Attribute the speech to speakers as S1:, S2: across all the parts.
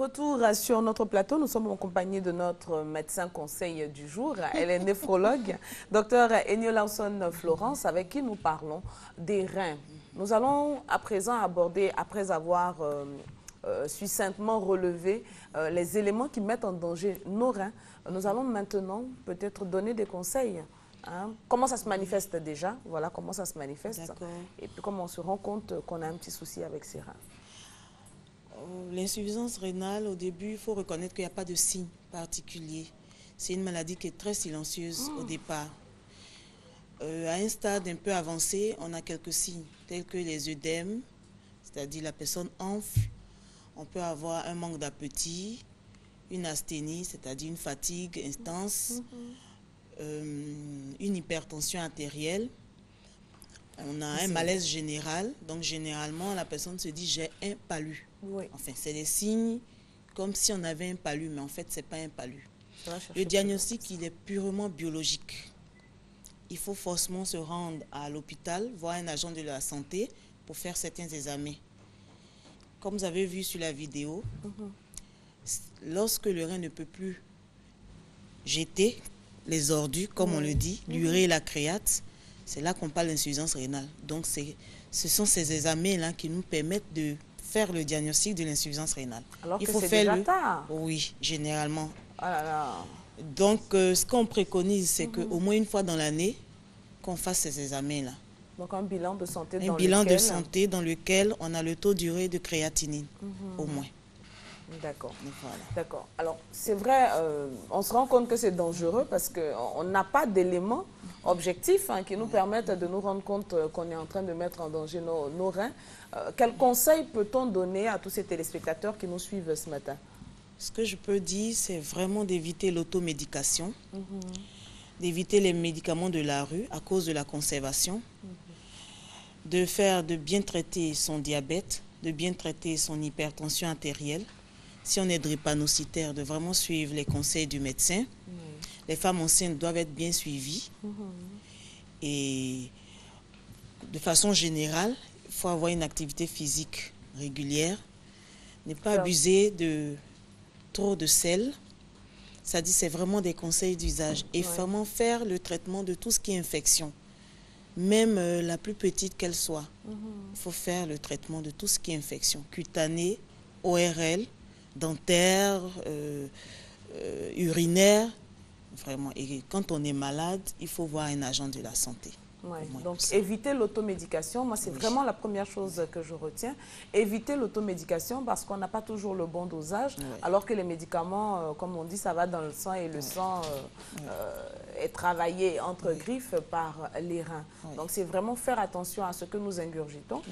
S1: retour sur notre plateau, nous sommes en compagnie de notre médecin conseil du jour. Elle est néphrologue, Dr Enyo Lawson Florence, avec qui nous parlons des reins. Nous allons à présent aborder, après avoir succinctement relevé les éléments qui mettent en danger nos reins, nous allons maintenant peut-être donner des conseils. Hein? Comment ça se manifeste déjà? Voilà comment ça se manifeste. Et puis comment on se rend compte qu'on a un petit souci avec ses reins.
S2: L'insuffisance rénale, au début, il faut reconnaître qu'il n'y a pas de signe particulier. C'est une maladie qui est très silencieuse au départ. À un stade un peu avancé, on a quelques signes, tels que les œdèmes, c'est-à-dire la personne enfle, on peut avoir un manque d'appétit, une asthénie, c'est-à-dire une fatigue intense, une hypertension artérielle. On a un malaise général, donc généralement la personne se dit j'ai un palu. Oui. Enfin, c'est des signes comme si on avait un palu, mais en fait, ce n'est pas un palu. Le diagnostic, il est purement biologique. Il faut forcément se rendre à l'hôpital, voir un agent de la santé pour faire certains examens. Comme vous avez vu sur la vidéo, lorsque le rein ne peut plus jeter les ordures, comme on le dit, l'urée et la créate, c'est là qu'on parle d'insuffisance rénale. Donc, ce sont ces examens-là qui nous permettent de faire le diagnostic de l'insuffisance rénale.
S1: Alors il faut faire déjà tard.
S2: Oui, généralement.
S1: Oh là là.
S2: Donc, ce qu'on préconise, c'est qu'au moins une fois dans l'année, qu'on fasse ces examens-là.
S1: Donc, un bilan de santé
S2: dans lequel on a le taux d'urée de créatinine, au moins.
S1: D'accord.
S2: Voilà.
S1: D'accord. Alors, c'est vrai, on se rend compte que c'est dangereux parce qu'on n'a pas d'éléments objectifs qui nous permettent de nous rendre compte qu'on est en train de mettre en danger nos reins. Quel conseil peut-on donner à tous ces téléspectateurs qui nous suivent ce matin?
S2: Ce que je peux dire, c'est vraiment d'éviter l'automédication, d'éviter les médicaments de la rue à cause de la conservation, de bien traiter son diabète, de bien traiter son hypertension artérielle. Si on est drépanocytaire, de vraiment suivre les conseils du médecin. Les femmes enceintes doivent être bien suivies. Et de façon générale, il faut avoir une activité physique régulière. Ne pas abuser de trop de sel. Ça dit, c'est vraiment des conseils d'usage. Et vraiment faire le traitement de tout ce qui est infection. Même la plus petite qu'elle soit. Il faut faire le traitement de tout ce qui est infection. Cutanée, ORL, dentaire, urinaire, vraiment. Et quand on est malade, il faut voir un agent de la santé.
S1: Ouais, donc éviter l'automédication, moi c'est vraiment la première chose que je retiens. Éviter l'automédication parce qu'on n'a pas toujours le bon dosage, alors que les médicaments, comme on dit, ça va dans le sang et le sang est travaillé entre griffes par les reins. Donc c'est vraiment faire attention à ce que nous ingurgitons.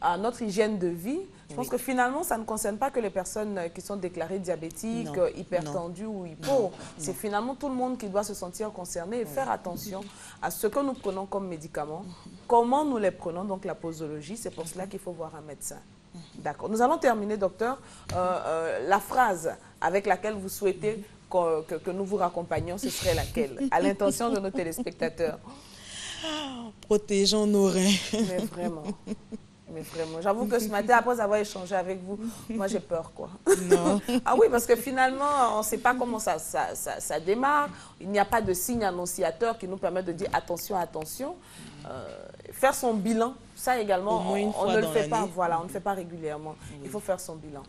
S1: À notre hygiène de vie. Je pense que finalement, ça ne concerne pas que les personnes qui sont déclarées diabétiques, hypertendues ou hypo. C'est finalement tout le monde qui doit se sentir concerné et faire attention à ce que nous prenons comme médicaments, comment nous les prenons, donc la posologie. C'est pour cela qu'il faut voir un médecin. D'accord. Nous allons terminer, docteur. La phrase avec laquelle vous souhaitez que nous vous raccompagnions, ce serait laquelle? À l'intention de nos téléspectateurs.
S2: Protégeons nos reins.
S1: Mais vraiment. Mais vraiment, j'avoue que ce matin, après avoir échangé avec vous, moi j'ai peur, quoi.
S2: Non.
S1: Ah oui, parce que finalement, on ne sait pas comment ça démarre. Il n'y a pas de signe annonciateur qui nous permet de dire attention, attention. Faire son bilan, ça également, on ne le fait pas. Voilà, on ne fait pas régulièrement. Il faut faire son bilan.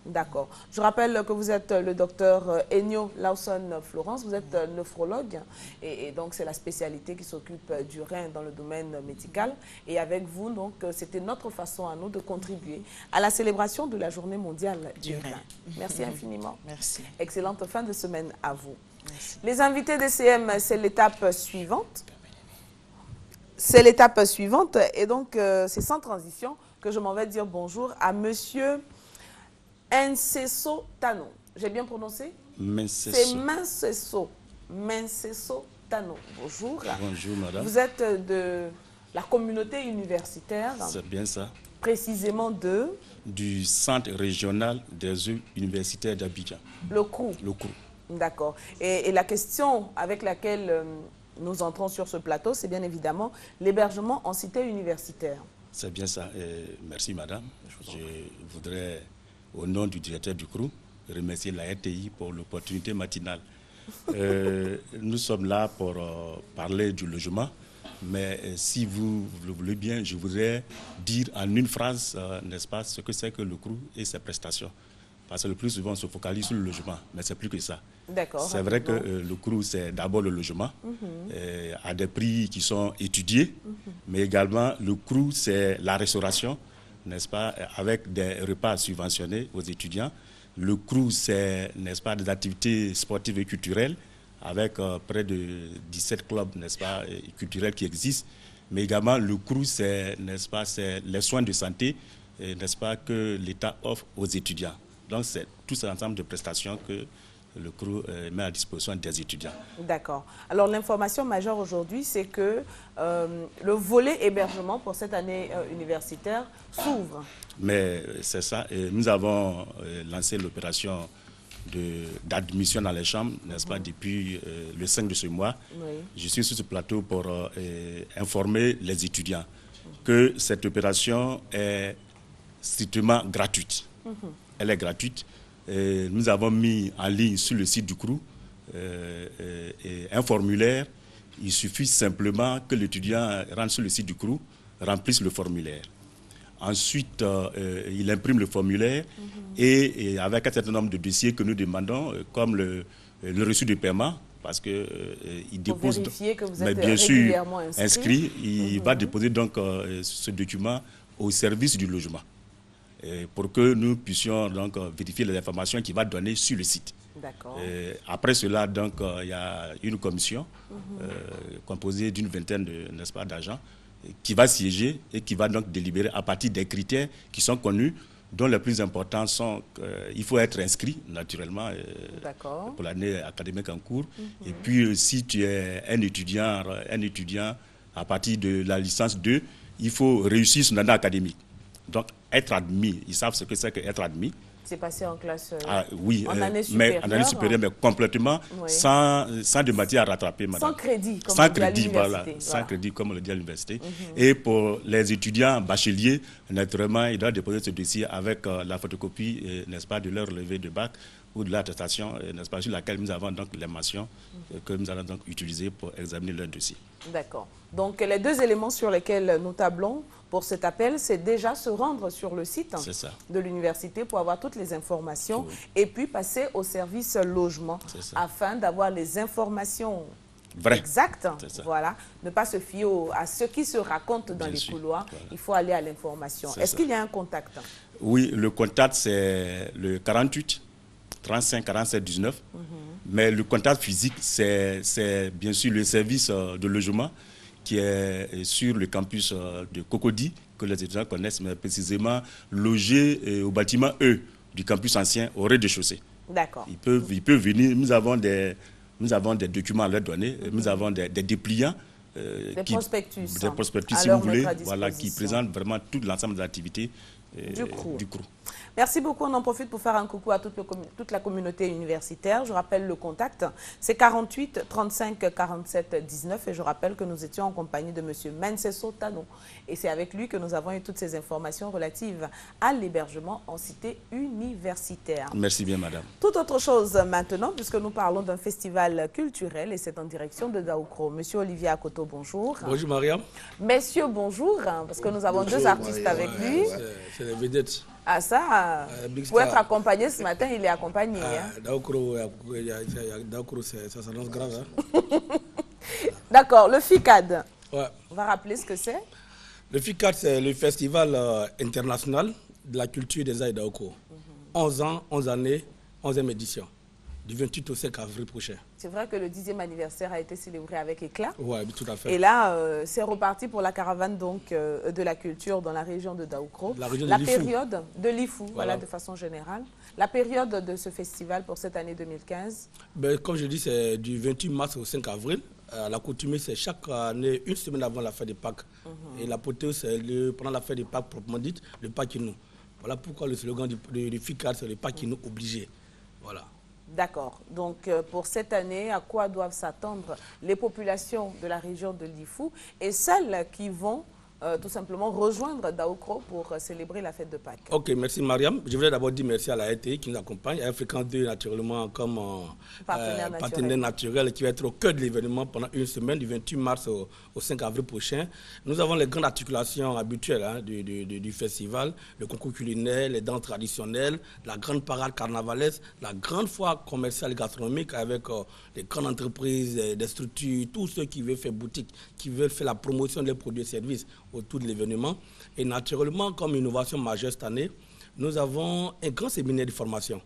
S1: D'accord. Je rappelle que vous êtes le docteur Enyo Lawson Florence, vous êtes néphrologue et donc c'est la spécialité qui s'occupe du rein dans le domaine médical. Et avec vous, donc, c'était notre façon à nous de contribuer à la célébration de la journée mondiale du rein. Merci infiniment.
S2: Merci.
S1: Excellente fin de semaine à vous.
S2: Merci.
S1: Les invités DCM, c'est l'étape suivante. C'est l'étape suivante et donc c'est sans transition que je m'en vais dire bonjour à monsieur Nseso Tano. J'ai bien prononcé? C'est Minceso. Minceso Tano. Bonjour.
S3: Bonjour, madame.
S1: Vous êtes de la communauté universitaire.
S3: C'est bien ça.
S1: Précisément
S3: du Centre régional des universitaires d'Abidjan.
S1: Le CROU.
S3: Le CROU.
S1: D'accord. Et la question avec laquelle nous entrons sur ce plateau, c'est bien évidemment l'hébergement en cité universitaire.
S3: C'est bien ça. Merci, madame. Je voudrais au nom du directeur du CRU, remercier la RTI pour l'opportunité matinale. Nous sommes là pour parler du logement, mais si vous le voulez bien, je voudrais dire en une phrase, n'est-ce pas, ce que c'est que le CRU et ses prestations. Parce que le plus souvent, on se focalise sur le logement, mais c'est plus que ça. C'est vrai que le CRU, c'est d'abord le logement, à des prix qui sont étudiés, mais également le CRU, c'est la restauration, n'est-ce pas, avec des repas subventionnés aux étudiants. Le CRU, c'est, n'est-ce pas, des activités sportives et culturelles, avec près de 17 clubs, n'est-ce pas, culturels qui existent. Mais également, le CRU, c'est, n'est-ce pas, c'est les soins de santé, n'est-ce pas, que l'État offre aux étudiants. Donc, c'est tout cet ensemble de prestations que le CRU met à disposition des étudiants.
S1: D'accord. Alors, l'information majeure aujourd'hui, c'est que le volet hébergement pour cette année universitaire s'ouvre.
S3: Mais c'est ça. Et nous avons lancé l'opération d'admission dans les chambres, n'est-ce pas, depuis le 5 de ce mois. Oui. Je suis sur ce plateau pour informer les étudiants que cette opération est strictement gratuite. Elle est gratuite. Nous avons mis en ligne sur le site du CRU un formulaire. Il suffit simplement que l'étudiant rentre sur le site du CRU, remplisse le formulaire. Ensuite, il imprime le formulaire et avec un certain nombre de dossiers que nous demandons, comme le reçu de paiement, parce qu'il dépose,
S1: que vous êtes
S3: mais bien sûr
S1: inscrit,
S3: il va déposer donc ce document au service du logement. Pour que nous puissions donc vérifier les informations qu'il va donner sur le site. Après cela, donc, il y a une commission composée d'une vingtaine n'est-ce pas, d'agents qui va siéger et qui va donc délibérer à partir des critères qui sont connus, dont les plus importants sont qu'il faut être inscrit, naturellement, pour l'année académique en cours. Et puis, si tu es un étudiant à partir de la licence 2, il faut réussir son année académique. Donc, être admis, ils savent ce que c'est qu'être admis.
S1: C'est passé en classe
S3: oui,
S1: en année supérieure.
S3: Mais en année supérieure, mais complètement, sans de matière à rattraper, madame.
S1: Sans crédit, comme
S3: sans
S1: on dit à l'université.
S3: Voilà. Sans crédit, comme on le dit à l'université. Et pour les étudiants bacheliers, naturellement, ils doivent déposer ce dossier avec la photocopie, n'est-ce pas, de leur relevé de bac ou de l'attestation, n'est-ce pas, sur laquelle nous avons donc les mentions que nous allons donc utiliser pour examiner leur dossier.
S1: D'accord. Donc, les deux éléments sur lesquels nous tablons pour cet appel, c'est déjà se rendre sur le site de l'université pour avoir toutes les informations et puis passer au service logement afin d'avoir les informations exactes. Voilà. Ne pas se fier à ce qui se raconte dans les couloirs. Voilà. Il faut aller à l'information. Est-ce qu'il y a un contact?
S3: Oui, le contact, c'est le 48 35 47 19. Mais le contact physique, c'est bien sûr le service de logement qui est sur le campus de Cocody, que les étudiants connaissent, mais précisément logé au bâtiment E du campus ancien, au rez-de-chaussée.
S1: D'accord.
S3: Ils peuvent venir. Nous avons des documents à leur donner. Nous avons des dépliants.
S1: Des prospectus,
S3: si vous voulez, voilà, qui présentent vraiment tout l'ensemble des activités du CRU.
S1: Merci beaucoup. On en profite pour faire un coucou à toute la communauté universitaire. Je rappelle le contact, c'est 48 35 47 19 et je rappelle que nous étions en compagnie de M. Menseso Tano. Et c'est avec lui que nous avons eu toutes ces informations relatives à l'hébergement en cité universitaire.
S3: Merci bien, madame.
S1: Toute autre chose maintenant, puisque nous parlons d'un festival culturel et c'est en direction de Daoukro. Monsieur Olivier Akoto, bonjour.
S4: Bonjour, Mariam.
S1: Messieurs, bonjour, parce que nous avons deux artistes avec lui.
S4: C'est les vedettes.
S1: Ah ça, pour être accompagné ce matin, il est accompagné.
S4: Daoukro, ça s'annonce grave.
S1: D'accord, le FICAD. On va rappeler ce que c'est.
S4: Le FICAD, c'est le Festival international de la culture des Aïe Daoukro. 11 ans, 11 années, 11e édition. Du 28 au 5 avril prochain.
S1: C'est vrai que le 10e anniversaire a été célébré avec éclat.
S4: Oui, tout à fait.
S1: Et là, c'est reparti pour la caravane donc, de la culture dans la région de Daoukro.
S4: La région
S1: de Lifou. Période de Lifou, voilà, de façon générale. La période de ce festival pour cette année 2015?
S4: Comme je dis, c'est du 28 mars au 5 avril. L'accoutumée, c'est chaque année, une semaine avant la fête des Pâques. Et l'apothéose, c'est pendant la fête des Pâques proprement dite, le Pâques-nous. Voilà pourquoi le slogan du FICAD, c'est le Pâques-nous obligé. Voilà.
S1: D'accord. Donc, pour cette année, à quoi doivent s'attendre les populations de la région de Lifou et celles qui vont tout simplement rejoindre Daoukro pour célébrer la fête de Pâques.
S4: Ok, merci Mariam. Je voudrais d'abord dire merci à la RTI qui nous accompagne, à Fréquence 2 naturellement comme partenaire naturel qui va être au cœur de l'événement pendant une semaine, du 28 mars au 5 avril prochain. Nous avons les grandes articulations habituelles du festival, le concours culinaire, les danses traditionnelles, la grande parade carnavalesque, la grande foire commerciale et gastronomique avec les grandes entreprises, des structures, tous ceux qui veulent faire boutique, qui veulent faire la promotion des produits et services autour de l'événement. Et naturellement, comme innovation majeure cette année, nous avons un grand séminaire de formation.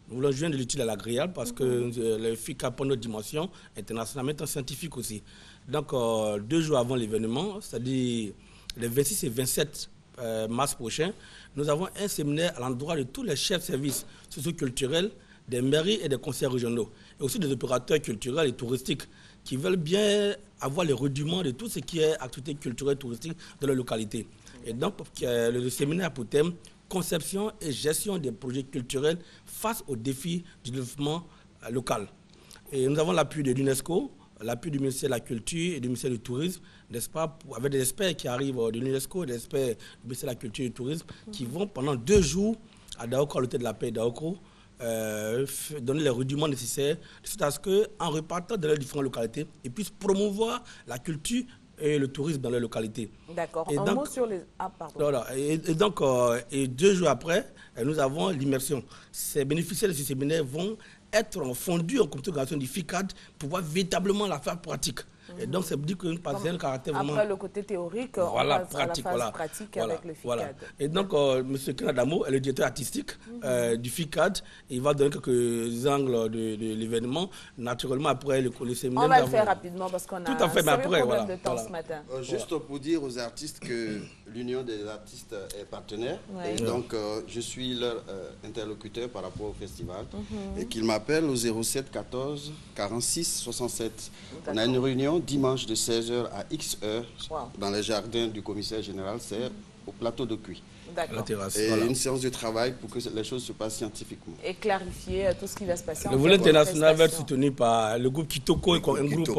S4: Nous voulons joindre l'utile à l'agréable parce que le FICA prend notre dimension internationale, mais scientifique aussi. Donc, 2 jours avant l'événement, c'est-à-dire les 26 et 27 mars prochains, nous avons un séminaire à l'endroit de tous les chefs de services socioculturels, des mairies et des conseils régionaux, et aussi des opérateurs culturels et touristiques qui veulent bien avoir les rudiments de tout ce qui est activité culturelle et touristique de leur localité. Et donc, le séminaire a pour thème conception et gestion des projets culturels face aux défis du développement local. Et nous avons l'appui de l'UNESCO, l'appui du ministère de la Culture et du ministère du Tourisme, n'est-ce pas, avec des experts qui arrivent de l'UNESCO, des experts du ministère de la Culture et du Tourisme, qui vont pendant 2 jours à Daoukro, à l'hôtel de la paix Daoukro, donner les rudiments nécessaires, c'est à ce qu'en repartant dans les différentes localités, ils puissent promouvoir la culture et le tourisme dans les localités.
S1: D'accord. Un mot sur les... Ah, pardon.
S4: Voilà. Et donc, 2 jours après, nous avons l'immersion. Ces bénéficiaires de ce séminaire vont être fondus en comité d'organisation du FICAD pour pouvoir véritablement la faire pratique. Et donc, ça veut dire que nous passons un caractère vraiment...
S1: Après le côté théorique,
S4: voilà,
S1: on passe à la phase pratique avec le FICAD. Voilà.
S4: Et donc, M. Kenadamo est le directeur artistique du FICAD. Il va donner quelques angles de l'événement. Naturellement, après le séminaire...
S1: On va le faire rapidement parce qu'on a
S4: tout à fait, mais après,
S1: problème de temps ce matin.
S5: Juste pour dire aux artistes que l'Union des artistes est partenaire. Ouais. Et donc, je suis leur interlocuteur par rapport au festival. Et qu'ils m'appellent au 07 14 46 67. On a une réunion dimanche de 16h à X heures dans les jardins du commissaire général, c'est au plateau de Cuy.
S1: D'accord.
S5: Et une séance de travail pour que les choses se passent scientifiquement.
S1: Et clarifier tout ce qui va se passer.
S4: Le volet international va être soutenu par le groupe Kitoko, un groupe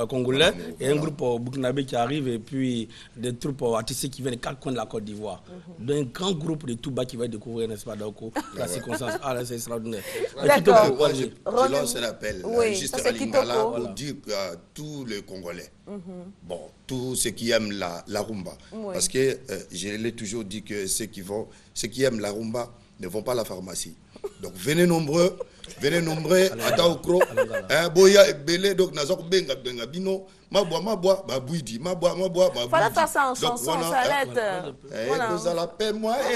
S4: congolais et un groupe burkinabé qui arrive et puis des troupes artistiques qui viennent des 4 coins de la Côte d'Ivoire. Un grand groupe de Touba qui va découvrir, n'est-ce pas, Daoukro, la circonstance. Ah là, c'est extraordinaire.
S5: D'accord. Je lance un appel juste à Lingala pour dire à tous les Congolais, bon, tous ceux qui aiment la rumba, parce que je l'ai toujours dit que ceux qui aiment la rumba ne vont pas à la pharmacie. Donc venez nombreux à Daoukro. Boya et Belé, donc Nazok Benga Benga Bino, ma bois, ma bouidi, ma bois.
S1: Fallait faire ça en chanson, ça allait être.
S5: Vous allez paix moi et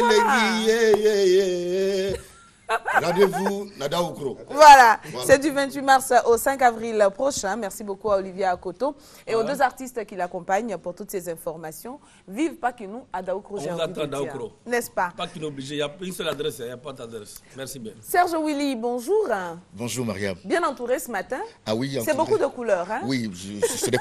S5: rendez-vous à Daoukro.
S1: Voilà. C'est du 28 mars au 5 avril prochain. Merci beaucoup à Olivier Akoto et aux 2 artistes qui l'accompagnent pour toutes ces informations. Vive Pakinou à Daoukro.
S4: On attend Daoukro.
S1: N'est-ce pas?
S4: Pakinou obligé, il y a une seule adresse, il n'y a pas d'adresse. Merci bien.
S1: Serge Willy, bonjour.
S6: Bonjour Mariam.
S1: Bien entouré ce matin.
S6: Ah oui.
S1: C'est beaucoup de couleurs. Hein?
S6: Oui, c'est des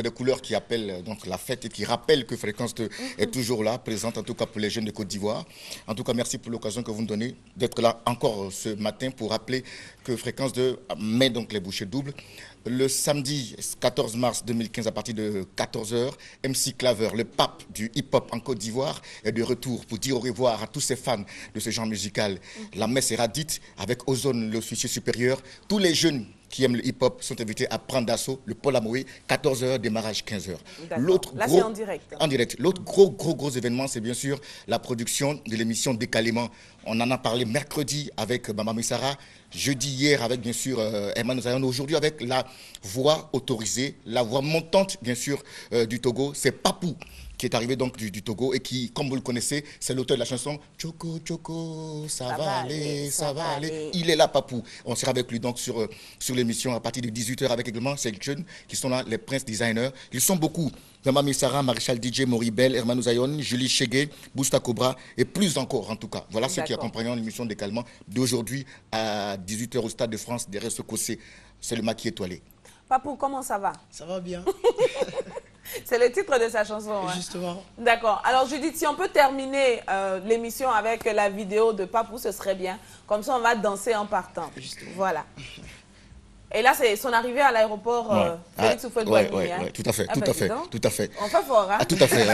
S6: couleurs qui appellent donc la fête et qui rappellent que Fréquence 2 est toujours là, présente en tout cas pour les jeunes de Côte d'Ivoire. En tout cas, merci pour l'occasion que vous nous donnez d'être là encore ce matin pour rappeler que Fréquence 2 met donc les bouchées doubles. Le samedi 14 mars 2015 à partir de 14h, MC Claver, le pape du hip-hop en Côte d'Ivoire, est de retour pour dire au revoir à tous ces fans de ce genre musical. La messe sera dite avec Ozone, l'officier supérieur. Tous les jeunes qui aiment le hip-hop sont invités à prendre d'assaut le Paul Amoé, 14h, démarrage 15h.
S1: Là, c'est en direct.
S6: En direct. L'autre gros événement, c'est bien sûr la production de l'émission Décalément. On en a parlé mercredi avec Mama Missara, jeudi hier avec bien sûr Herman Zayon, aujourd'hui avec la voix autorisée, la voix montante bien sûr du Togo, c'est Papou qui est arrivé donc du Togo et qui, comme vous le connaissez, c'est l'auteur de la chanson Choco Choco, ça va aller, ça va aller. Il est là, Papou. On sera avec lui donc sur l'émission à partir de 18h avec également ces jeunes qui sont là, les Prince Designers. Ils sont beaucoup. Mama Missara, Maréchal DJ, Moribel, Hermano Zayon, Julie Chegué, Bousta Cobra et plus encore en tout cas. Voilà ceux qui accompagneront l'émission Décalement d'aujourd'hui à 18h au Stade de France derrière ce cossé. C'est le maquis étoilé.
S1: Papou, comment ça va?
S7: Ça va bien.
S1: C'est le titre de sa chanson.
S7: Justement.
S1: Hein. D'accord. Alors, Judith, si on peut terminer l'émission avec la vidéo de Papou, ce serait bien. Comme ça, on va danser en partant.
S7: Justement.
S1: Voilà. Et là, c'est son arrivée à l'aéroport Félix Houphouët-Boigny.
S6: Tout à fait, tout à fait, tout à fait.
S1: On fait fort, hein?
S6: Tout à fait.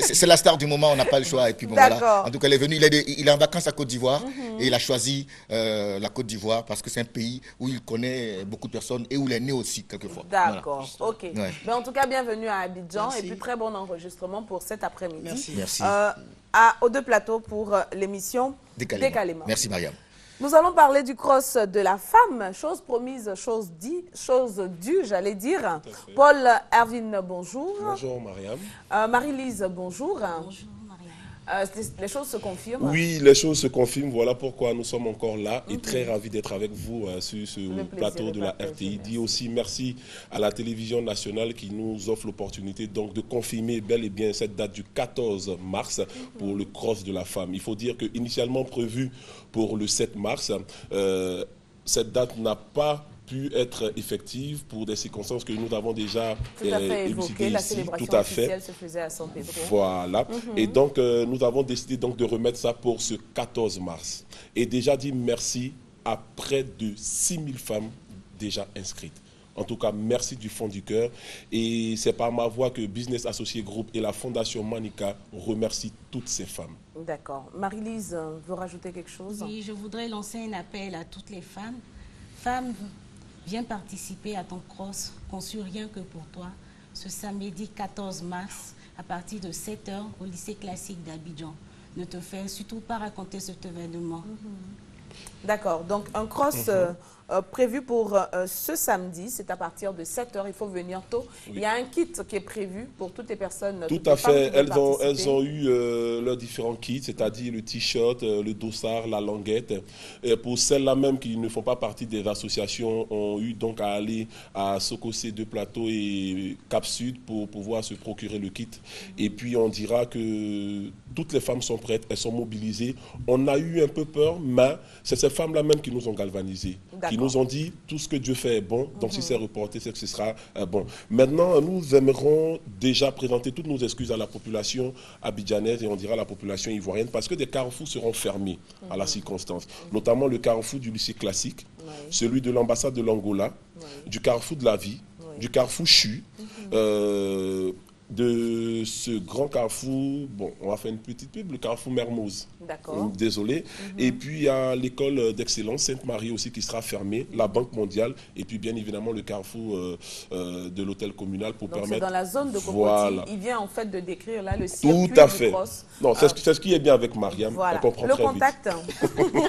S6: C'est la star du moment, on n'a pas le choix. Et puis bon, voilà. En tout cas, il est venu, il est en vacances à Côte d'Ivoire et il a choisi la Côte d'Ivoire parce que c'est un pays où il connaît beaucoup de personnes et où il est né aussi quelquefois.
S1: D'accord, ok. Mais en tout cas, bienvenue à Abidjan et puis très bon enregistrement pour cet après-midi.
S6: Merci.
S1: Aux deux plateaux pour l'émission Décalément.
S6: Merci Mariam.
S1: Nous allons parler du cross de la femme, chose promise, chose dite, chose due, j'allais dire. Paul Erwin, bonjour.
S7: Bonjour Mariam.
S1: Marie-Lise, bonjour.
S8: Bonjour Mariam.
S1: Les choses se confirment?
S7: Oui, les choses se confirment. Voilà pourquoi nous sommes encore là et très ravis d'être avec vous sur ce plateau de la RTI. Dis aussi merci à la télévision nationale qui nous offre l'opportunité donc de confirmer bel et bien cette date du 14 mars pour le cross de la femme. Il faut dire que initialement prévu pour le 7 mars, cette date n'a pas pu être effective pour des circonstances que nous avons déjà élucidées
S1: la
S7: ici.
S1: célébration
S7: Tout à fait.
S1: officielle se faisait à San Pedro.
S7: Voilà. Et donc, nous avons décidé donc de remettre ça pour ce 14 mars. Et déjà dit merci à près de 6000 femmes déjà inscrites. En tout cas, merci du fond du cœur. Et c'est par ma voix que Business Associé Group et la Fondation Manica remercient toutes ces femmes.
S1: D'accord. Marie-Lise veut rajouter quelque chose?
S8: Oui, je voudrais lancer un appel à toutes les femmes. Femmes, viens participer à ton cross conçu rien que pour toi ce samedi 14 mars à partir de 7h au lycée classique d'Abidjan. Ne te fais surtout pas raconter cet événement.
S1: D'accord, donc un cross prévu pour ce samedi, c'est à partir de 7h, il faut venir tôt. Oui. Il y a un kit qui est prévu pour toutes les personnes.
S7: Tout à fait, elles ont eu leurs différents kits, c'est-à-dire le t-shirt, le dossard, la languette. Et pour celles-là même qui ne font pas partie des associations, ont eu donc à aller à Sokosé de Plateau et Cap Sud pour pouvoir se procurer le kit. Et puis on dira que toutes les femmes sont prêtes, elles sont mobilisées. On a eu un peu peur, mais c'est ces femmes-là même qui nous ont galvanisés, qui nous ont dit tout ce que Dieu fait est bon, donc si c'est reporté, c'est que ce sera bon. Maintenant, nous aimerons déjà présenter toutes nos excuses à la population abidjanaise et on dira à la population ivoirienne parce que des carrefours seront fermés à la circonstance, notamment le carrefour du lycée classique, celui de l'ambassade de l'Angola, du carrefour de la vie, du carrefour CHU, de ce grand carrefour, bon, on va faire une petite pub, le carrefour Mermoz.
S1: D'accord.
S7: Désolé. Et puis, il y a l'école d'excellence Sainte-Marie aussi qui sera fermée, la Banque mondiale, et puis bien évidemment le carrefour de l'hôtel communal pour
S1: donc
S7: permettre...
S1: c'est dans la zone de Cocody.
S7: Voilà.
S1: Il vient en fait de décrire là le circuit
S7: tout à fait.
S1: du cross.
S7: Non, c'est ce qui est bien avec Mariam.
S1: Voilà.
S7: On comprend
S1: le
S7: très
S1: contact.
S7: Vite.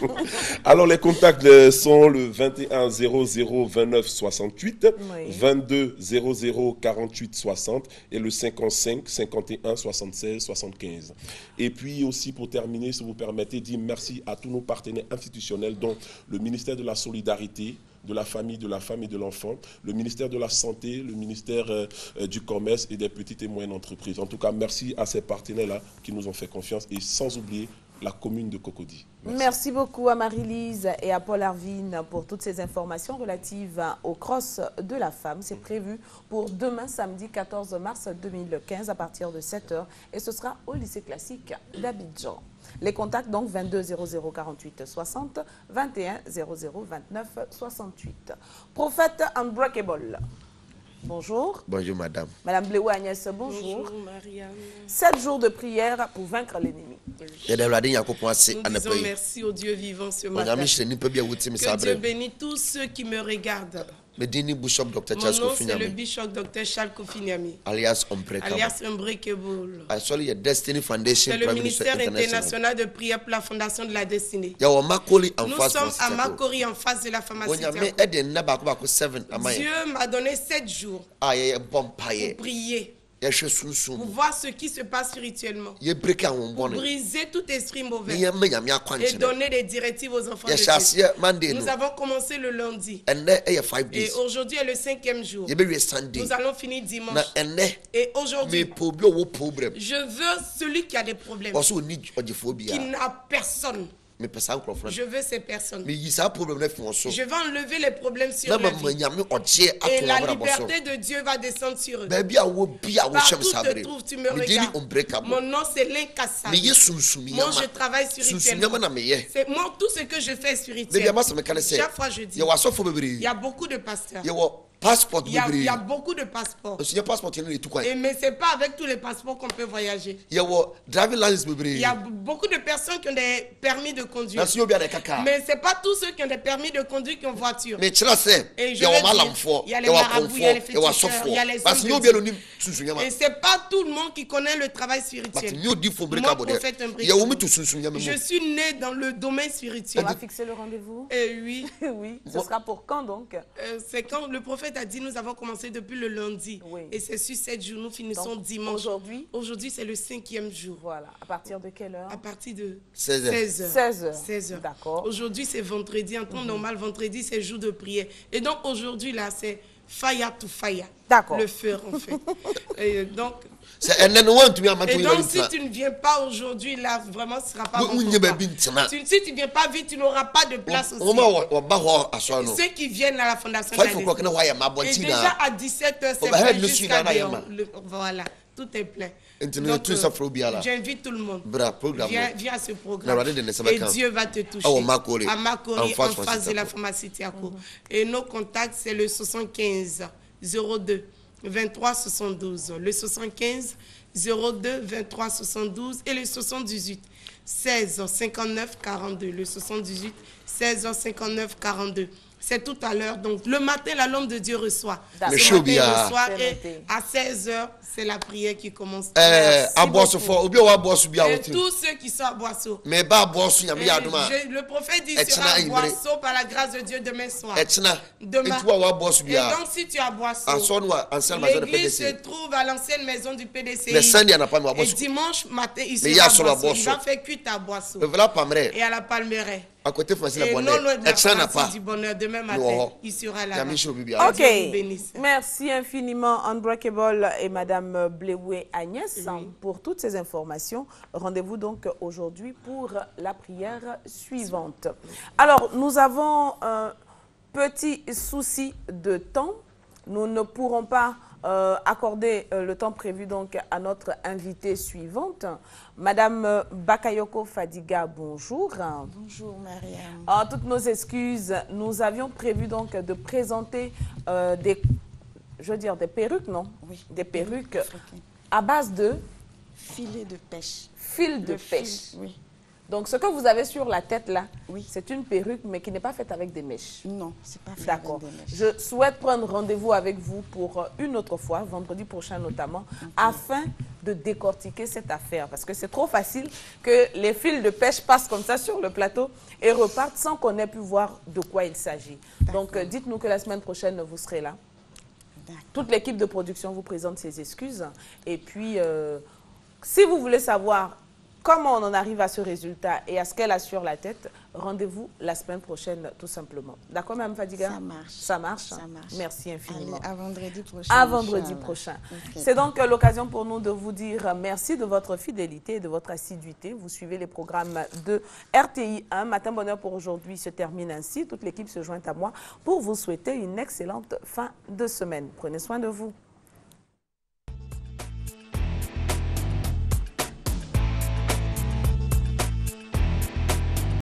S7: Alors, les contacts sont le 21 00 29 68, 22 00 48 60 et le 55 51 76 75. Et puis aussi pour terminer, si vous permettez, dire merci à tous nos partenaires institutionnels, dont le ministère de la Solidarité, de la Famille, de la Femme et de l'Enfant, le ministère de la Santé, le ministère du Commerce et des petites et moyennes entreprises. En tout cas, merci à ces partenaires-là qui nous ont fait confiance et sans oublier la commune de Cocody.
S1: Merci beaucoup à Marie-Lise et à Paul Erwin pour toutes ces informations relatives au cross de la femme. C'est prévu pour demain, samedi 14 mars 2015 à partir de 7h et ce sera au lycée classique d'Abidjan. Les contacts donc 22 00 48 60, 21 00 29 68. Prophète Unbreakable. Bonjour.
S9: Bonjour madame.
S1: Madame Bléou Agnès, bonjour.
S10: Bonjour Mariam.
S1: 7 jours de prière pour vaincre l'ennemi.
S10: Nous disons merci au Dieu vivant ce matin. Que Dieu bénisse tous ceux qui me regardent. Mon nom, c'est le bishop Dr Charles Kofi-Nyami, alias Unbreakable. C'est le ministère international de prière pour la fondation de la destinée. Nous sommes à Makori en face de la pharmacie. Dieu m'a donné 7 jours pour prier. Pour voir ce qui se passe spirituellement. Pour briser tout esprit mauvais. Et donner des directives aux enfants de Dieu. Nous avons commencé le lundi. Et aujourd'hui est le 5e jour. Nous allons finir dimanche. Et aujourd'hui, je veux celui qui a des problèmes, qui n'a personne. Je veux ces personnes.
S5: Je
S10: vais enlever les problèmes sur leur vie. Et la liberté de Dieu va descendre sur eux. Partout te trouves, tu me regardes. Mon nom c'est l'incassable. Moi je travaille spirituellement. C'est moi tout ce que je fais spirituellement. Chaque fois je dis, il y a beaucoup de pasteurs. Il y a beaucoup de passeports. Mais ce n'est pas avec tous les passeports qu'on peut voyager. Il y a beaucoup de personnes qui ont des permis de conduire. Mais ce n'est pas tous ceux qui ont des permis de conduire qui ont voiture. Et je veux dire, il y a les marabouts, il y a les féticheurs, il y a les hommes de Dieu. Et ce n'est pas tout le monde qui connaît le travail spirituel. Moi, prophète Imbrique, je suis né dans le domaine spirituel.
S1: On va fixer le rendez-vous?
S10: Oui.
S1: Oui. Ce sera pour quand donc?
S10: C'est quand le prophète a dit, nous avons commencé depuis le lundi. Oui. Et c'est sur 7 jours, nous finissons dimanche. Aujourd'hui, c'est le 5e jour.
S1: Voilà. À partir de quelle heure?
S10: À partir de
S1: 16h.
S10: 16h.
S1: D'accord.
S10: Aujourd'hui, c'est vendredi. En temps normal, vendredi, c'est jour de prière. Et donc, aujourd'hui, là, c'est fire to fire.
S1: D'accord.
S10: Le feu, en fait. Et donc...
S5: Et donc,
S10: si tu ne viens pas aujourd'hui, là, vraiment, ce ne sera pas bon pour toi. Si tu ne viens pas vite, tu n'auras pas de place aussi. Ceux qui viennent à la fondation et déjà à 17h, c'est plein jusqu'à dehors. Voilà, tout est plein. Donc, j'invite tout le monde. Viens à ce programme. Et Dieu va te toucher. À Makori, en face de la pharmacie Tiako. Et nos contacts, c'est le 75 02 23 72, le 75 02 23 72 et le 78 16 59 42, le 78 16 59 42. C'est tout à l'heure. Donc, le matin, la lampe de Dieu reçoit. Et à 16h, c'est la prière qui commence.
S5: À Boisseau.
S10: Et tous ceux qui sont à Boisseau. Le prophète dit sera à Boisseau par la grâce de Dieu demain soir. Demain. Et donc, si tu es à Boisseau, l'église se trouve à l'ancienne maison du PDC. Et dimanche matin, il sera à Boisseau. Il va faire cuite à Boisseau. Et à la Palmeraie.
S5: À côté
S10: et non loin de la pharmacie du bonheur, demain matin, il sera là.
S1: Ok, merci infiniment Unbreakable et Madame Blewé Agnès pour toutes ces informations. Rendez-vous donc aujourd'hui pour la prière suivante. Alors, nous avons un petit souci de temps. Nous ne pourrons pas accorder le temps prévu donc à notre invitée suivante. Madame Bakayoko Fadiga, bonjour.
S9: Bonjour Mariam.
S1: Toutes nos excuses, nous avions prévu donc de présenter des perruques, non? Oui. Des perruques à base de
S9: filets de pêche.
S1: Fil de pêche.
S9: Oui.
S1: Donc, ce que vous avez sur la tête là, c'est une perruque, mais qui n'est pas faite avec des mèches.
S9: Non, c'est pas fait avec des mèches.
S1: Je souhaite prendre rendez-vous avec vous pour une autre fois, vendredi prochain notamment, afin de décortiquer cette affaire. Parce que c'est trop facile que les fils de pêche passent comme ça sur le plateau et repartent sans qu'on ait pu voir de quoi il s'agit. Donc, dites-nous que la semaine prochaine, vous serez là. Toute l'équipe de production vous présente ses excuses. Et puis, si vous voulez savoir comment on en arrive à ce résultat et à ce qu'elle a sur la tête, rendez-vous la semaine prochaine, tout simplement. D'accord, Mme Fadiga?
S9: Ça marche.
S1: Ça marche?
S9: Ça marche.
S1: Merci infiniment.
S9: Allez, à vendredi prochain.
S1: À vendredi prochain. Okay. C'est donc l'occasion pour nous de vous dire merci de votre fidélité et de votre assiduité. Vous suivez les programmes de RTI 1. Matin Bonheur pour aujourd'hui se termine ainsi. Toute l'équipe se joint à moi pour vous souhaiter une excellente fin de semaine. Prenez soin de vous.